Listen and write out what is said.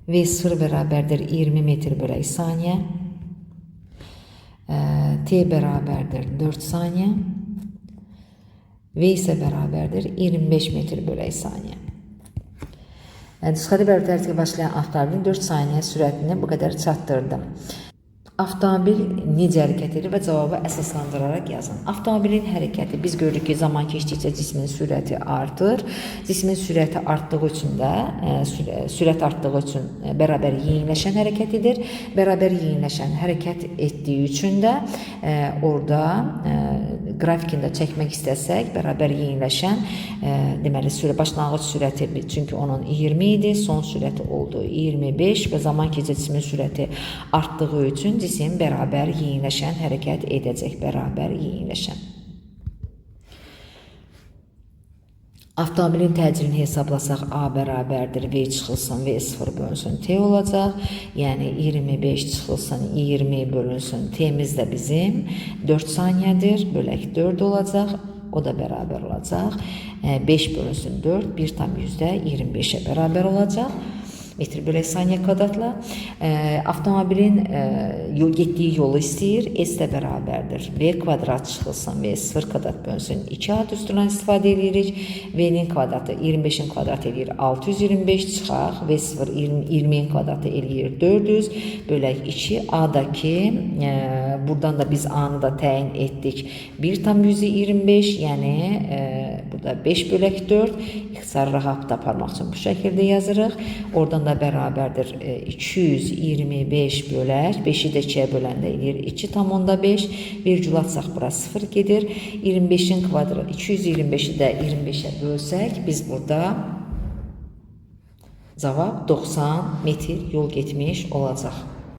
V0 bərabərdir 20 metr bölək saniyə. T bərabərdir 4 saniyə. V isə bərabərdir 25 metr bölək saniyə. Nüsxədə bərabər tərtibə başlayan avtomobilin 4 saniyə sürətini bu qədər çatdırdım. Avtomobil necə hərəkət edir və cavabı əsaslandıraraq yazın. Avtomobilin hərəkəti, biz görürük ki, zaman keçdikcə cismin sürəti artır. Cismin sürəti artdığı üçün də, sürət artdığı üçün bərabər yeyinləşən hərəkət edir. Bərabər yeyinləşən hərəkət etdiyi üçün də orada qrafikində çəkmək istəsək, bərabər yeyinləşən, deməli, başlanğıc sürəti, çünki onun 20 idi, son sürəti oldu 25 və zaman keçdikcə cismin sürəti artdığı üçün cisim bərabər yeyinləşən hərəkət edəcək, bərabər yeyinləşən. Avtomobilin təcilini hesablasaq, A bərabərdir V çıxılsın, V0 bölünsün T olacaq. Yəni 25 çıxılsın, 20 bölünsün T'miz də bizim 4 saniyədir, bölək 4 olacaq. O da bərabər olacaq. 5 bölünsün 4, 1,25'e bərabər olacaq. Metr bölək saniyə kvadratla. Avtomobilin getdiyi yolu istəyir. S də bərabərdir. V kvadrat çıxılsın, V0 kvadrat bölünsün 2 ad üstündən istifadə edirik. V-nin kvadratı 25'in kvadratı eləyir 625 çıxaq. V0 20'in kvadratı eləyir 400 bölək 2. A-dakı, buradan da biz A-nı da təyin etdik. 1,25, yəni burada 5 bölək 4. İxtisar rahat aparmaq üçün bu şəkildə yazırıq. Oradan da bərabərdir 225 bölək, 5'i də 2'yə böləndə eləyir 2,5. Virgül atsaq bura 0 gedir. 25'in kvadratı 225'i də 25'e bölsək, biz burada cavab 90 metr yol getmiş olacaq.